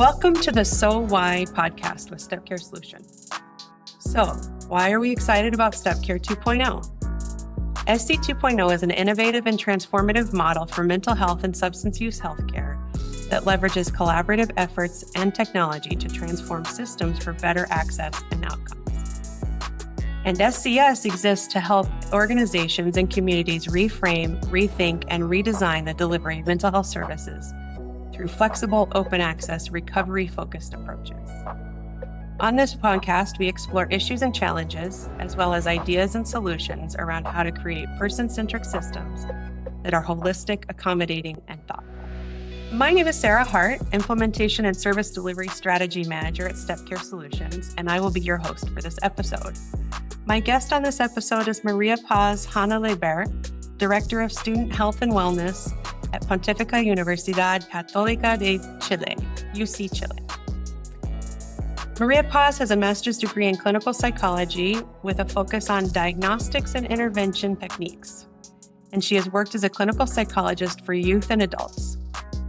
Welcome to the So Why podcast with Step Care Solutions. So, why are we excited about Step Care 2.0? SC 2.0 is an innovative and transformative model for mental health and substance use healthcare that leverages collaborative efforts and technology to transform systems for better access and outcomes. And SCS exists to help organizations and communities reframe, rethink, and redesign the delivery of mental health services through flexible, open access, recovery-focused approaches. On this podcast, we explore issues and challenges, as well as ideas and solutions around how to create person-centric systems that are holistic, accommodating, and thoughtful. My name is Sarah Harte, Implementation and Service Delivery Strategy Manager at Step Care Solutions, and I will be your host for this episode. My guest on this episode is María Jana Bert, Director of Student Health and Wellness at Pontificia Universidad, Católica de Chile, UC Chile. María has a master's degree in clinical psychology with a focus on diagnostics and intervention techniques, and she has worked as a clinical psychologist for youth and adults.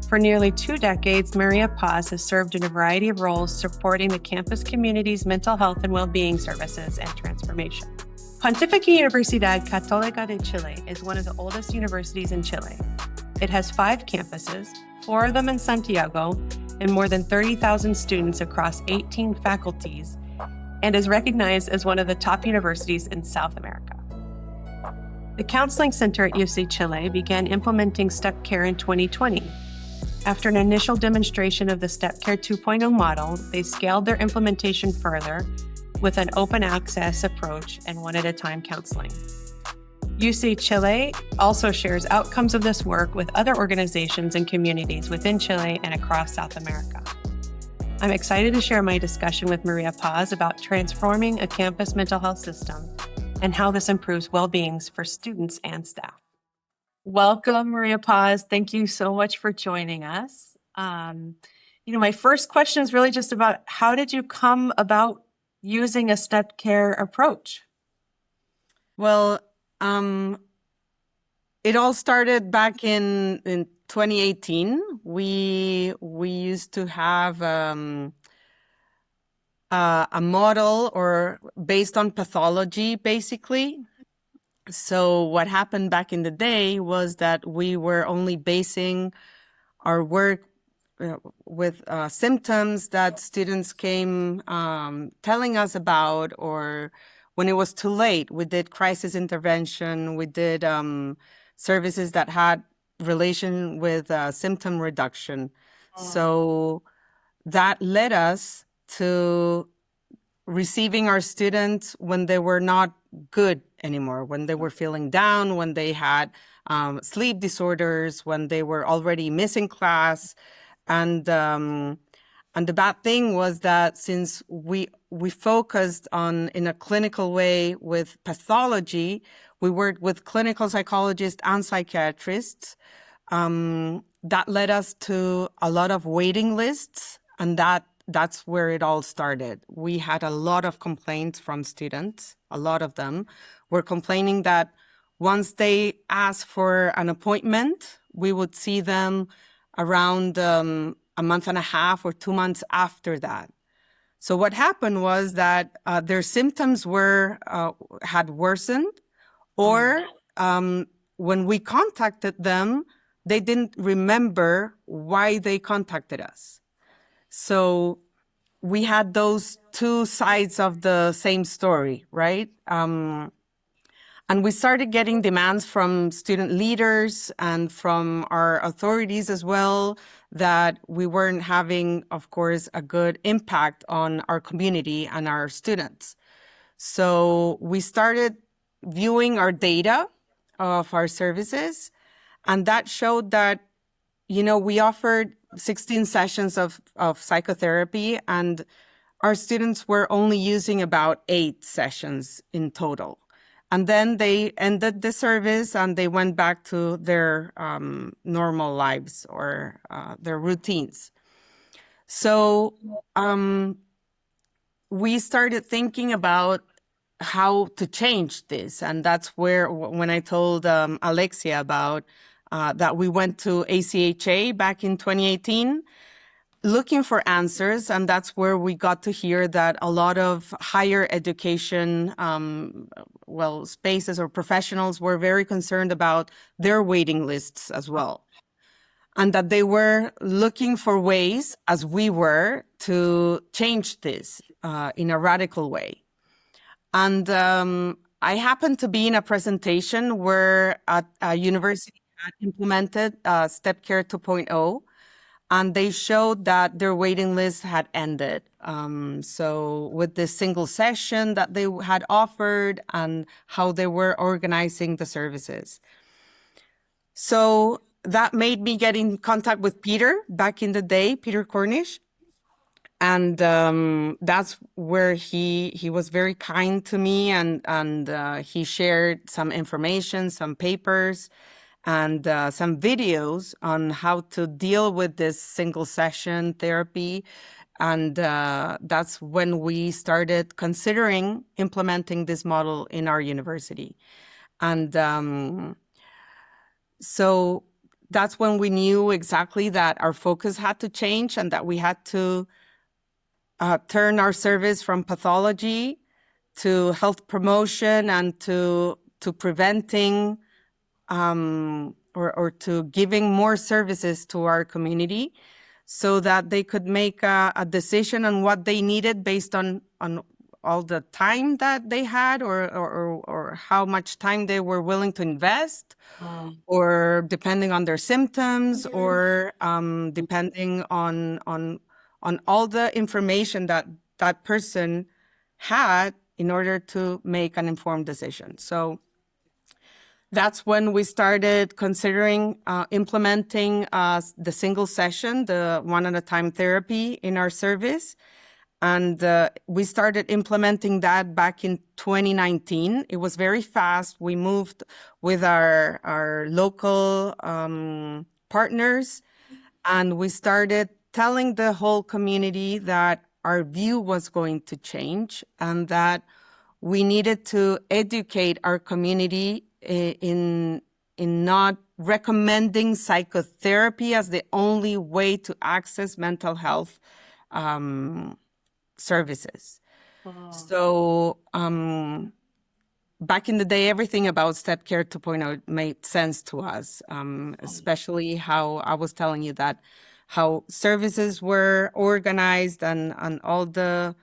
For nearly 2 decades, María has served in a variety of roles supporting the campus community's mental health and well-being services and transformation. Pontificia Universidad Católica de Chile is one of the oldest universities in Chile. It has 5 campuses, 4 of them in Santiago, and more than 30,000 students across 18 faculties, and is recognized as one of the top universities in South America. The Counseling Center at UC Chile began implementing Step Care in 2020. After an initial demonstration of the Step Care 2.0 model, they scaled their implementation further with an open access approach and one-at-a-time counseling. UC Chile also shares outcomes of this work with other organizations and communities within Chile and across South America. I'm excited to share my discussion with María about transforming a campus mental health system and how this improves well-being for students and staff. Welcome, María. Thank you so much for joining us. My first question is really just about how did you come about using a Step Care approach? Well, it all started back in 2018. We used to have a model or based on pathology, basically. So what happened back in the day was that we were only basing our work with symptoms that students came telling us about, or when it was too late, we did crisis intervention. We did services that had relation with symptom reduction. So that led us to receiving our students when they were not good anymore, when they were feeling down, when they had sleep disorders, when they were already missing class. And the bad thing was that since we focused on in a clinical way with pathology, we worked with clinical psychologists and psychiatrists. That led us to a lot of waiting lists, and that's where it all started. We had a lot of complaints from students. A lot of them were complaining that once they asked for an appointment, we would see them around a month and a half or 2 months after that. So what happened was that their symptoms had worsened, or when we contacted them, they didn't remember why they contacted us. So we had those 2 sides of the same story, right? And we started getting demands from student leaders and from our authorities as well that we weren't having, of course, a good impact on our community and our students. So we started viewing our data of our services, and that showed that, we offered 16 sessions of psychotherapy, and our students were only using about 8 sessions in total. And then they ended the service and they went back to their normal lives or their routines. So we started thinking about how to change this. And that's where, when I told Alexia about that we went to ACHA back in 2018, looking for answers, and that's where we got to hear that a lot of higher education, spaces or professionals were very concerned about their waiting lists as well, and that they were looking for ways, as we were, to change this in a radical way. And I happened to be in a presentation where a university had implemented Step Care 2.0, and they showed that their waiting list had ended. So with this single session that they had offered and how they were organizing the services. So that made me get in contact with Peter back in the day, Peter Cornish. And that's where he was very kind to me, and he shared some information, some papers, and some videos on how to deal with this single session therapy. And that's when we started considering implementing this model in our university. And so that's when we knew exactly that our focus had to change and that we had to turn our service from pathology to health promotion and to preventing or to giving more services to our community, so that they could make a decision on what they needed based on all the time that they had, or how much time they were willing to invest, or depending on their symptoms, or depending on all the information that that person had in order to make an informed decision. So that's when we started considering implementing the single session, the one-at-a-time therapy in our service. And we started implementing that back in 2019. It was very fast. We moved with our local partners, and we started telling the whole community that our view was going to change and that we needed to educate our community in not recommending psychotherapy as the only way to access mental health services. So back in the day, everything about Step Care 2.0 made sense to us, especially how I was telling you that how services were organized and all the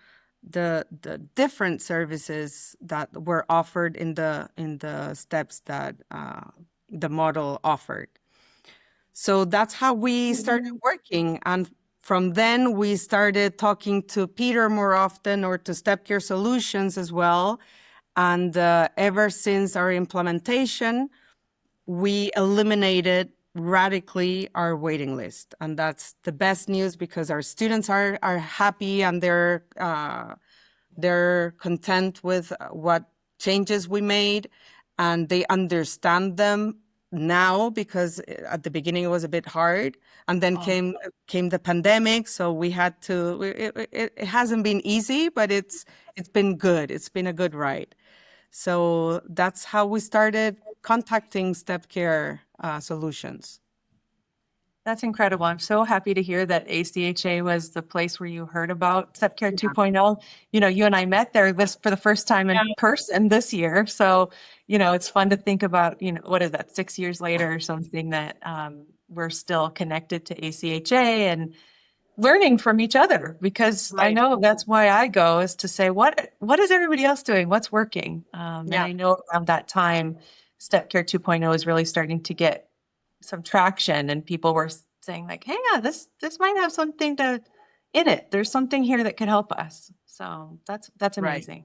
different services that were offered in the steps that the model offered. So that's how we started working. And from then we started talking to Peter more often, or to Step Care Solutions as well. And ever since our implementation, we eliminated radically our waiting list. And that's the best news, because our students are happy and they're content with what changes we made, and they understand them now, because at the beginning it was a bit hard, and then came the pandemic, so we had to, it hasn't been easy, but it's been good. It's been a good ride. So that's how we started contacting Step Care Solutions. That's incredible. I'm so happy to hear that ACHA was the place where you heard about Step Care 2.0. You know, you and I met there for the first time in person this year. So, you know, it's fun to think about, you know, what is that, 6 years later or something, that we're still connected to ACHA and learning from each other, because I know that's why I go, is to say, what is everybody else doing? What's working? And I know around that time, Step Care 2.0 is really starting to get some traction, and people were saying like, hey, yeah, this might have something in it. There's something here that could help us. So that's amazing.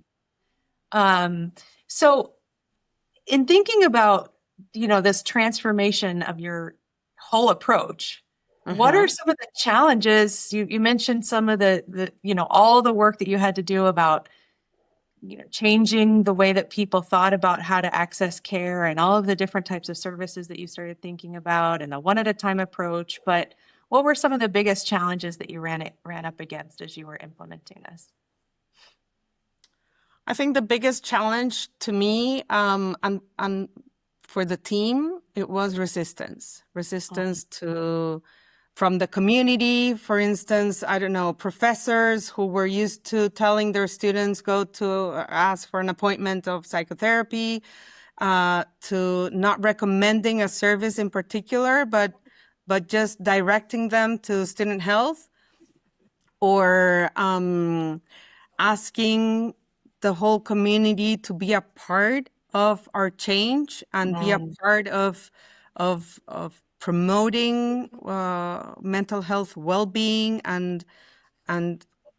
So in thinking about, you know, this transformation of your whole approach, what are some of the challenges? You mentioned some of the, you know, all the work that you had to do about, you know, changing the way that people thought about how to access care, and all of the different types of services that you started thinking about, and the one-at-a-time approach. But what were some of the biggest challenges that you ran up against as you were implementing this? I think the biggest challenge to me and for the team, it was resistance to from the community. For instance, I don't know, professors who were used to telling their students go to ask for an appointment of psychotherapy, to not recommending a service in particular, but just directing them to student health, or asking the whole community to be a part of our change and be a part of promoting mental health well-being, and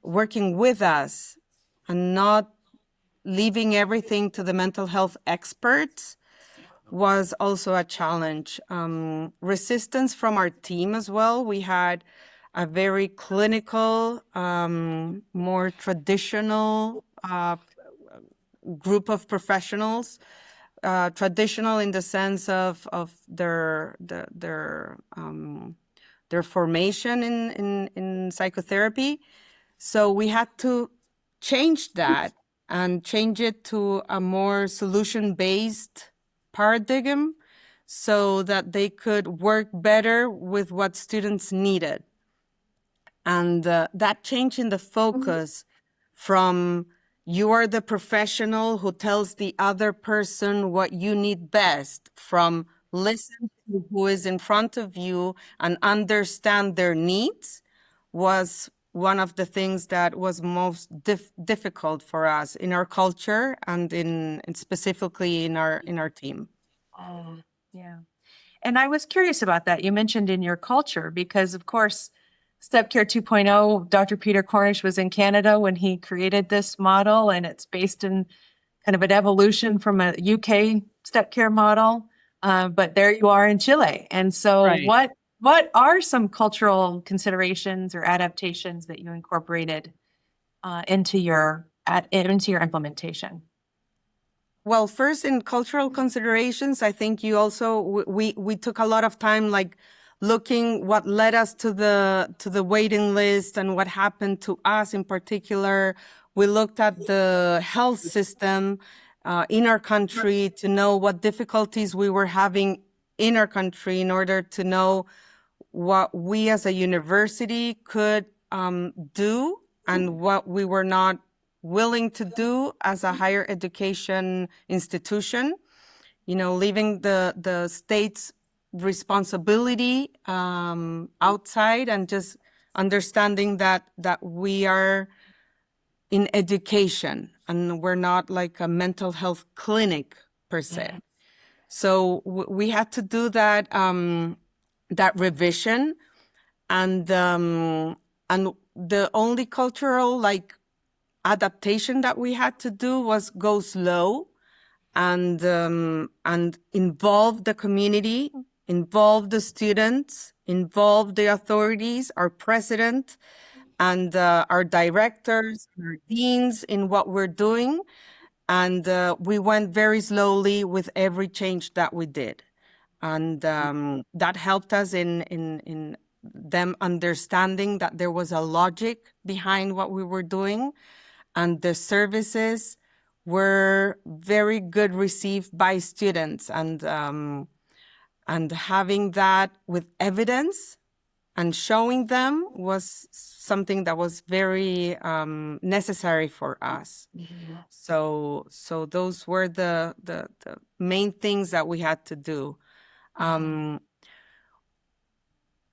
working with us, and not leaving everything to the mental health experts, was also a challenge. Resistance from our team as well. We had a very clinical, more traditional group of professionals, traditional in the sense of their formation in psychotherapy. So we had to change that and change it to a more solution-based paradigm, so that they could work better with what students needed. And that change in the focus from you are the professional who tells the other person what you need best, from listen to who is in front of you and understand their needs, was one of the things that was most difficult for us in our culture, and specifically in our team. Yeah. And I was curious about that. You mentioned in your culture, because of course, Step Care 2.0, Dr. Peter Cornish was in Canada when he created this model, and it's based in kind of an evolution from a UK step care model. But there you are in Chile. And so Right. what are some cultural considerations or adaptations that you incorporated into your implementation? Well, first, in cultural considerations, I think you also we took a lot of time, like looking what led us to the waiting list and what happened to us in particular. We looked at the health system in our country to know what difficulties we were having in our country, in order to know what we as a university could do, and what we were not willing to do as a higher education institution, leaving the state's responsibility outside, and just understanding that we are in education and we're not like a mental health clinic per se. So we had to do that revision, and the only cultural adaptation that we had to do was go slow, and involve the community, involve the students, involve the authorities, our president, and our directors, our deans in what we're doing. And we went very slowly with every change that we did. And that helped us in them understanding that there was a logic behind what we were doing, and the services were very good received by students, and having that with evidence and showing them was something that was very necessary for us. So those were the main things that we had to do.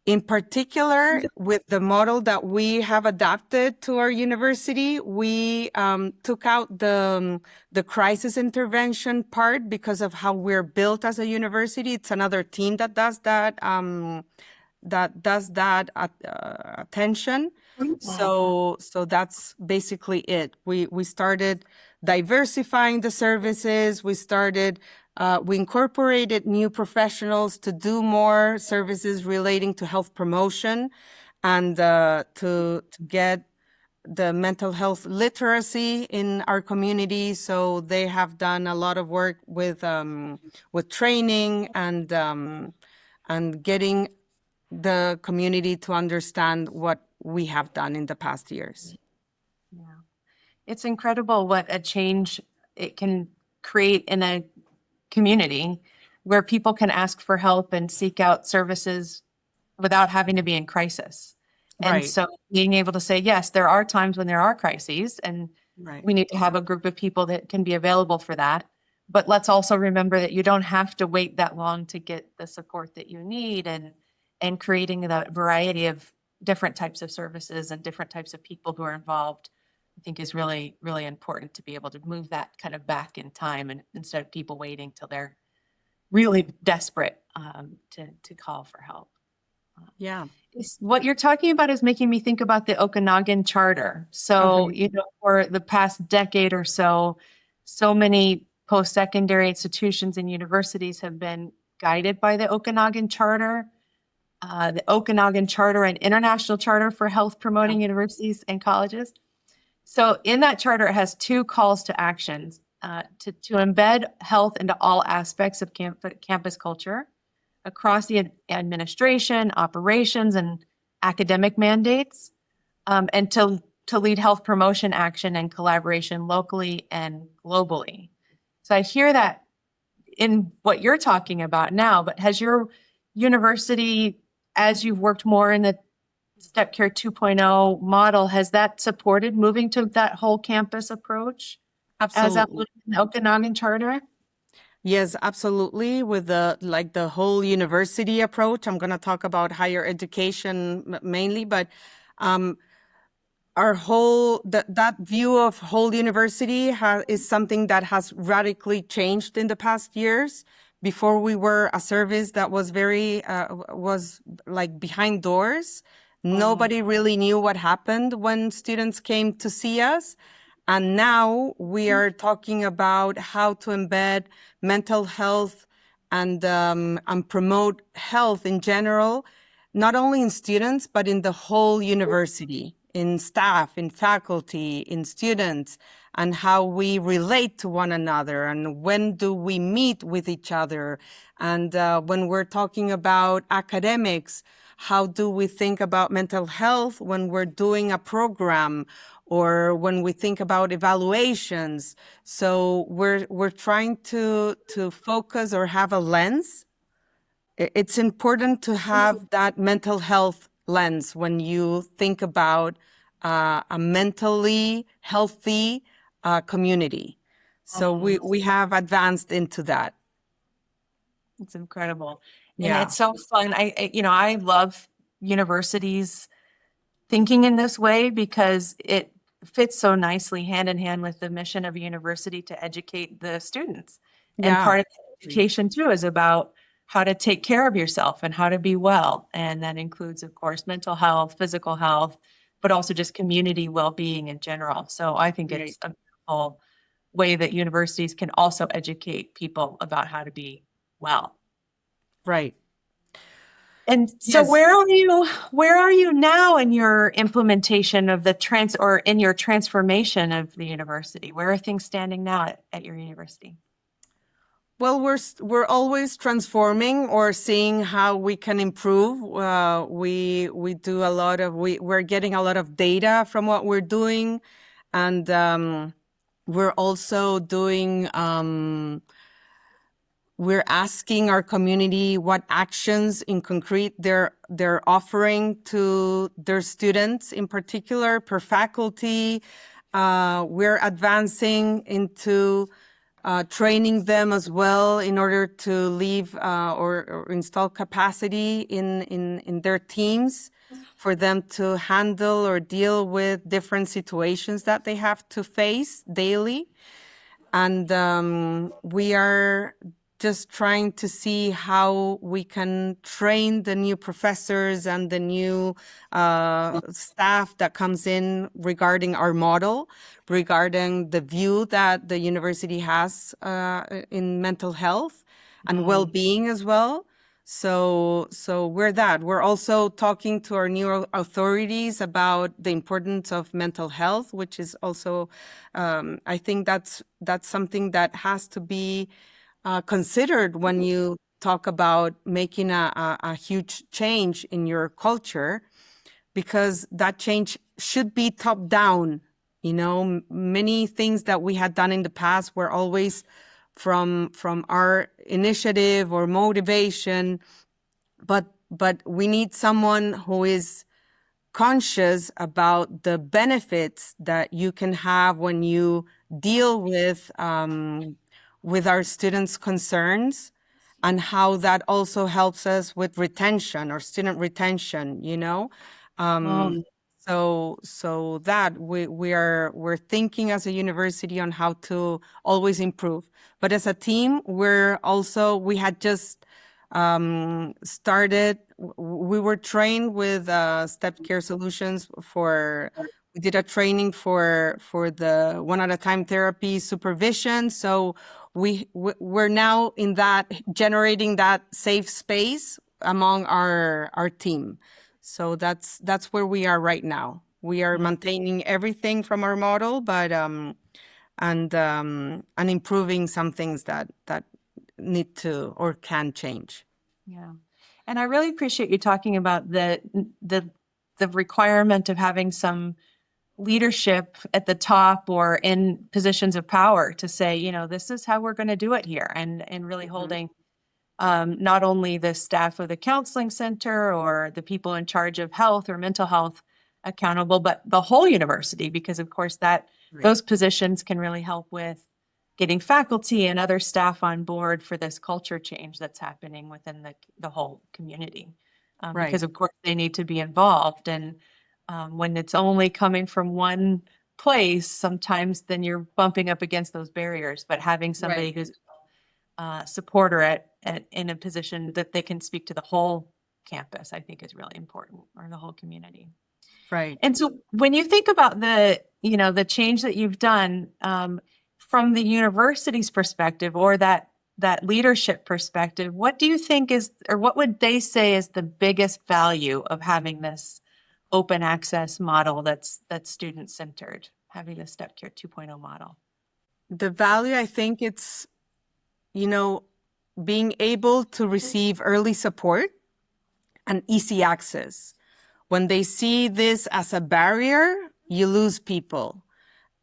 In particular, with the model that we have adapted to our university, we took out the crisis intervention part because of how we're built as a university. It's another team that does that, attention. So that's basically it. We started diversifying the services. We incorporated new professionals to do more services relating to health promotion, and to get the mental health literacy in our community. So they have done a lot of work with training and getting the community to understand what we have done in the past years. Yeah. It's incredible what a change it can create in a community where people can ask for help and seek out services without having to be in crisis. And Right. so being able to say, yes, there are times when there are crises, and Right. we need to have a group of people that can be available for that. But let's also remember that you don't have to wait that long to get the support that you need, and creating that variety of different types of services and different types of people who are involved, I think is really, really important to be able to move that kind of back in time, and instead of people waiting till they're really desperate to call for help. Yeah. What you're talking about is making me think about the Okanagan Charter. So, Okay. for the past decade or so, so many post-secondary institutions and universities have been guided by the Okanagan Charter. The Okanagan Charter, an international charter for health Yeah. promoting universities and colleges. So in that charter, it has two calls to actions, to embed health into all aspects of campus culture across the administration, operations, and academic mandates, and to lead health promotion action and collaboration locally and globally. So I hear that in what you're talking about now, but has your university, as you've worked more in the Step Care 2.0 model, has that supported moving to that whole campus approach as Absolutely. outlined in the Okanagan Charter? Yes, absolutely. With the whole university approach, I'm going to talk about higher education mainly, but um, our whole that view of whole university is something that has radically changed in the past years. Before, we were a service that was very was like behind doors. Nobody really knew what happened when students came to see us. And now we are talking about how to embed mental health and promote health in general, not only in students, but in the whole university, in staff, in faculty, in students, and how we relate to one another, and when do we meet with each other. And when we're talking about academics, how do we think about mental health when we're doing a program, or when we think about evaluations? So we're trying to focus or have a lens. It's important to have that mental health lens when you think about a mentally healthy community. So we have advanced into that. It's incredible. And Yeah. it's so fun. I love universities thinking in this way because it fits so nicely hand in hand with the mission of a university to educate the students. And Yeah. part of education too is about how to take care of yourself and how to be well. And that includes, of course, mental health, physical health, but also just community well-being in general. So I think Right. it's a beautiful way that universities can also educate people about how to be well. Right. And so Yes. where are you now in your implementation of or in your transformation of the university? Where are things standing now at your university? Well, we're always transforming or seeing how we can improve. We do a lot of we're getting a lot of data from what we're doing, and we're also doing. We're asking our community what actions in concrete they're offering to their students, in particular per faculty. We're advancing into training them as well in order to leave or install capacity in their teams for them to handle or deal with different situations that they have to face daily. And we are just trying to see how we can train the new professors and the new staff that comes in regarding our model, regarding the view that the university has in mental health and well-being as well. So we're also talking to our new authorities about the importance of mental health, which is also, I think that's something that has to be considered when you talk about making a huge change in your culture, because that change should be top down. Many things that we had done in the past were always from our initiative or motivation, but but we need someone who is conscious about the benefits that you can have when you deal with our students' concerns, and how that also helps us with retention or student retention, you know. Oh, So that we're thinking as a university on how to always improve. But as a team, we had just started. We were trained with step care solutions we did a training for the one at a time therapy supervision. So we're now in that, generating that safe space among our team. So that's where we are right now. We are maintaining everything from our model, but and improving some things that need to or can change. yeah. And I really appreciate you talking about the requirement of having some leadership at the top or in positions of power to say, this is how we're going to do it here, and really Mhm. holding not only the staff of the counseling center or the people in charge of health or mental health accountable, but the whole university, because of course Right, those positions can really help with getting faculty and other staff on board for this culture change that's happening within the whole community. right, Because of course they need to be involved. And when it's only coming from one place, sometimes then you're bumping up against those barriers. But having right, somebody who's supporter in a position that they can speak to the whole campus, I think is really important, or the whole community. right. And so when you think about the change that you've done from the university's perspective, or that leadership perspective, what do you think is, or what would they say is the biggest value of having this open access model that's student centered, having the Step Care 2.0 model? The value, I think it's, you know, being able to receive early support and easy access. When they see this as a barrier, you lose people.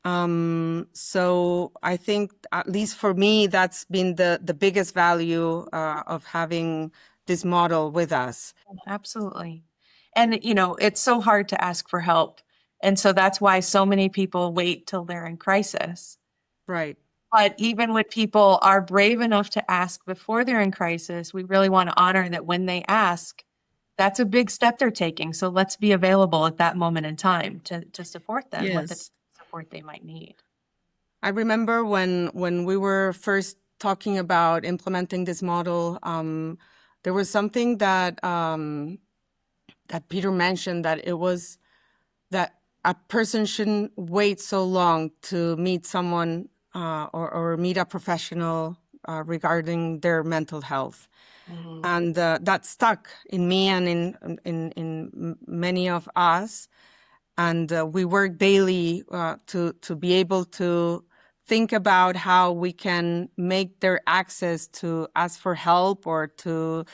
So I think, at least for me, that's been the biggest value of having this model with us. Absolutely. And, it's so hard to ask for help. And so that's why so many people wait till they're in crisis. Right. But even when people are brave enough to ask before they're in crisis, we really want to honor that when they ask, that's a big step they're taking. So let's be available at that moment in time to support them with the Yes. support they might need. I remember when we were first talking about implementing this model, there was something that Peter mentioned, that it was that a person shouldn't wait so long to meet someone or meet a professional regarding their mental health. Mhm. And that stuck in me and in many of us. And we work daily to be able to think about how we can make their access to ask for help or to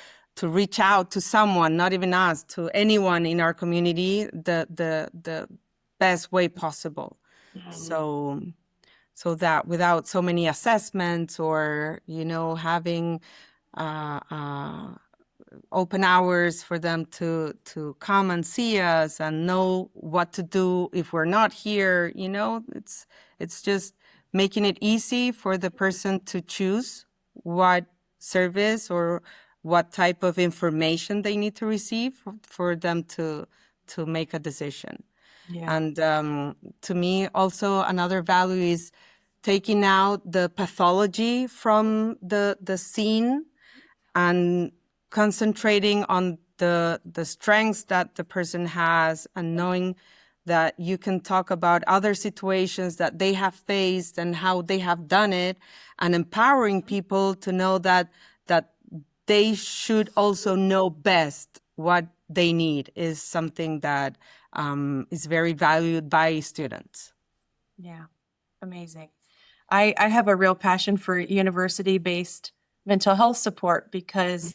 reach out to someone, not even us, to anyone in our community, the best way possible. Mhm. So that without so many assessments or having uh, uh, open hours for them to come and see us and know what to do if we're not here. It's just making it easy for the person to choose what service or what type of information they need to receive for them to make a decision. Yeah. And to me, also another value is taking out the pathology from the scene and concentrating on the strengths that the person has, and knowing that you can talk about other situations that they have faced and how they have done it, and empowering people to know that they should also know best what they need is something that is very valued by students. Yeah. Amazing. I have a real passion for university-based mental health support because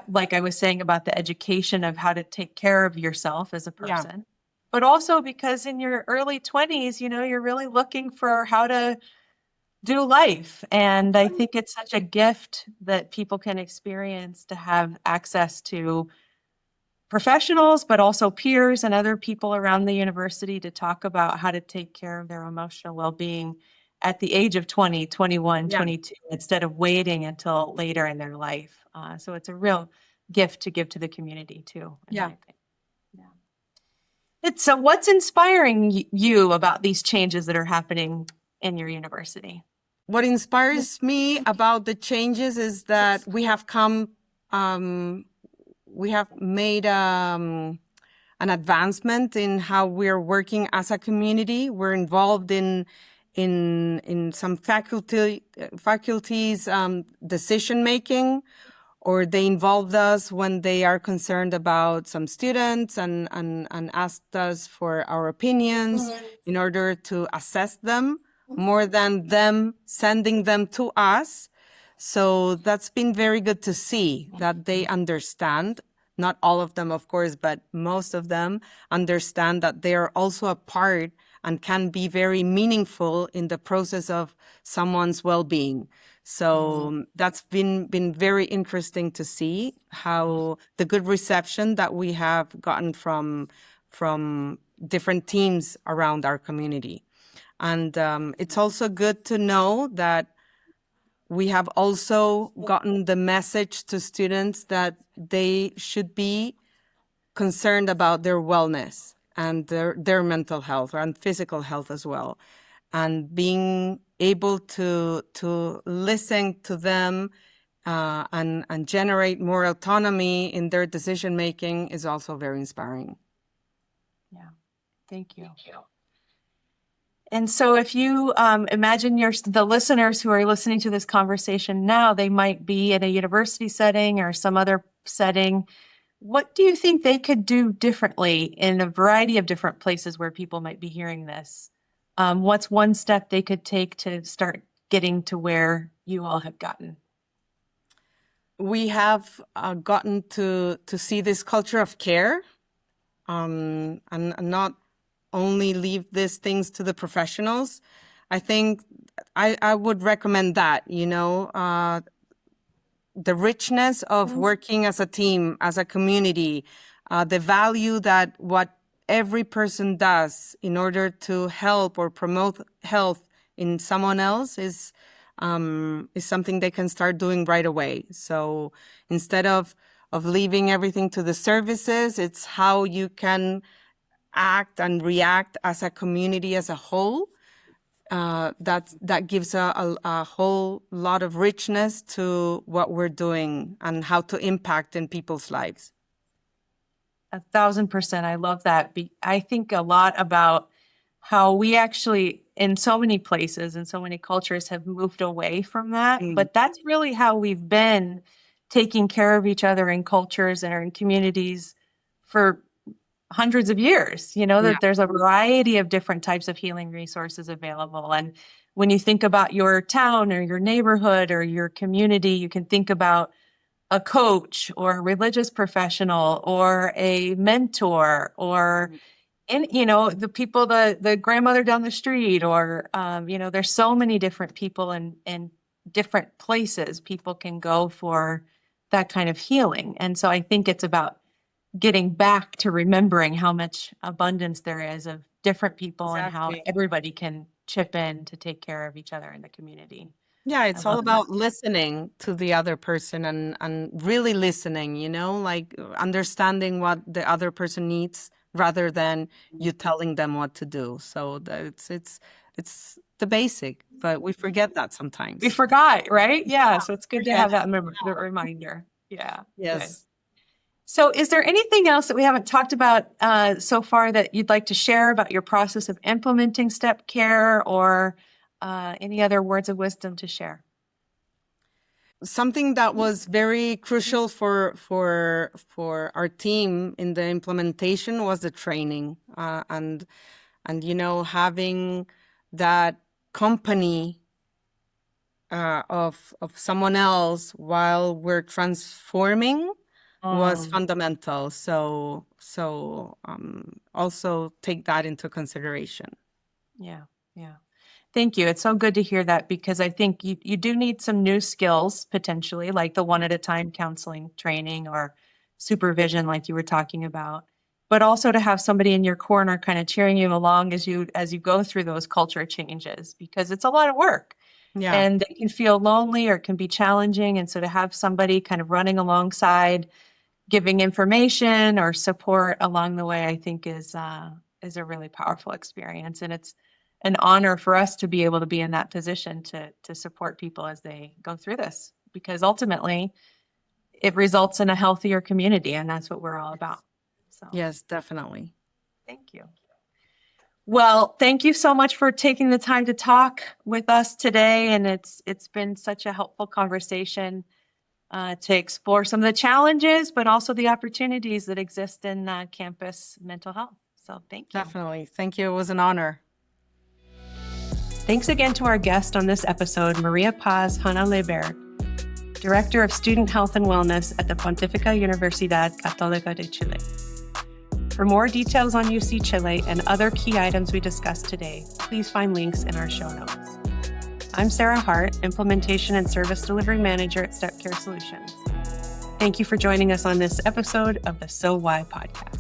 like I was saying about the education of how to take care of yourself as a Yeah. person, but also because in your early 20s, you're really looking for how to do life. And I think it's such a gift that people can experience to have access to professionals, but also peers and other people around the university to talk about how to take care of their emotional well-being at the age of 20, 21, Yeah. 22, instead of waiting until later in their life. So it's a real gift to give to the community too, in my opinion. So what's inspiring you about these changes that are happening in your university? What inspires me about the changes is that we have made an advancement in how we're working as a community. We're involved in some faculties decision making, or they involved us when they are concerned about some students and asked us for our opinions in order to assess them more than them sending them to us. So that's been very good to see that they understand. Not all of them, of course, but most of them understand that they are also a part and can be very meaningful in the process of someone's well-being. So that's been very interesting to see how the good reception that we have gotten from different teams around our community. And it's also good to know that we have also gotten the message to students that they should be concerned about their wellness and their mental health and physical health as well. And being able to listen to them and generate more autonomy in their decision making is also very inspiring. Yeah, thank you. And so if you imagine the listeners who are listening to this conversation now, they might be in a university setting or some other setting. What do you think they could do differently in a variety of different places where people might be hearing this? What's one step they could take to start getting to where you all have gotten? We have gotten to see this culture of care and not only leave these things to the professionals. I think I would recommend that, the richness of working as a team, as a community, the value that what every person does in order to help or promote health in someone else is something they can start doing right away. So instead of leaving everything to the services, it's how you can act and react as a community as a whole. That gives a whole lot of richness to what we're doing and how to impact in people's lives. 1,000%. I love that. I think a lot about how we actually, in so many places and so many cultures, have moved away from that. But that's really how we've been taking care of each other in cultures and in communities for hundreds of years, that there's a variety of different types of healing resources available. And when you think about your town or your neighborhood or your community, you can think about a coach or a religious professional or a mentor or the people, the grandmother down the street, or there's so many different people and different places people can go for that kind of healing. And so I think it's about getting back to remembering how much abundance there is of different people and how everybody can chip in to take care of each other in the community. Yeah, it's all about listening to the other person and really listening, like understanding what the other person needs rather than you telling them what to do. So it's the basic, but we forget that sometimes. We forgot, right? Yeah, so it's good to have that reminder. Yeah. Yes. Good. So is there anything else that we haven't talked about so far that you'd like to share about your process of implementing step care, or any other words of wisdom to share? Something that was very crucial for our team in the implementation was the training, and having that company of someone else while we're transforming was fundamental. So also take that into consideration. Yeah. Thank you. It's so good to hear that, because I think you do need some new skills potentially, like the one at a time counseling training or supervision like you were talking about, but also to have somebody in your corner kind of cheering you along as you go through those culture changes, because it's a lot of work. Yeah. And it can feel lonely or it can be challenging. And so to have somebody kind of running alongside, giving information or support along the way, I think is a really powerful experience. And it's an honor for us to be able to be in that position to support people as they go through this, because ultimately it results in a healthier community, and that's what we're all about. So Yes, definitely. thank you. Well, thank you so much for taking the time to talk with us today. And it's been such a helpful conversation to explore some of the challenges, but also the opportunities that exist in campus mental health. So thank you. Definitely. Thank you. It was an honor. Thanks again to our guest on this episode, María Paz Jana Bert, Director of Student Health and Wellness at the Pontificia Universidad Católica de Chile. For more details on UC Chile and other key items we discussed today, please find links in our show notes. I'm Sarah Harte, Implementation and Service Delivery Manager at Step Care Solutions. Thank you for joining us on this episode of the So Why podcast.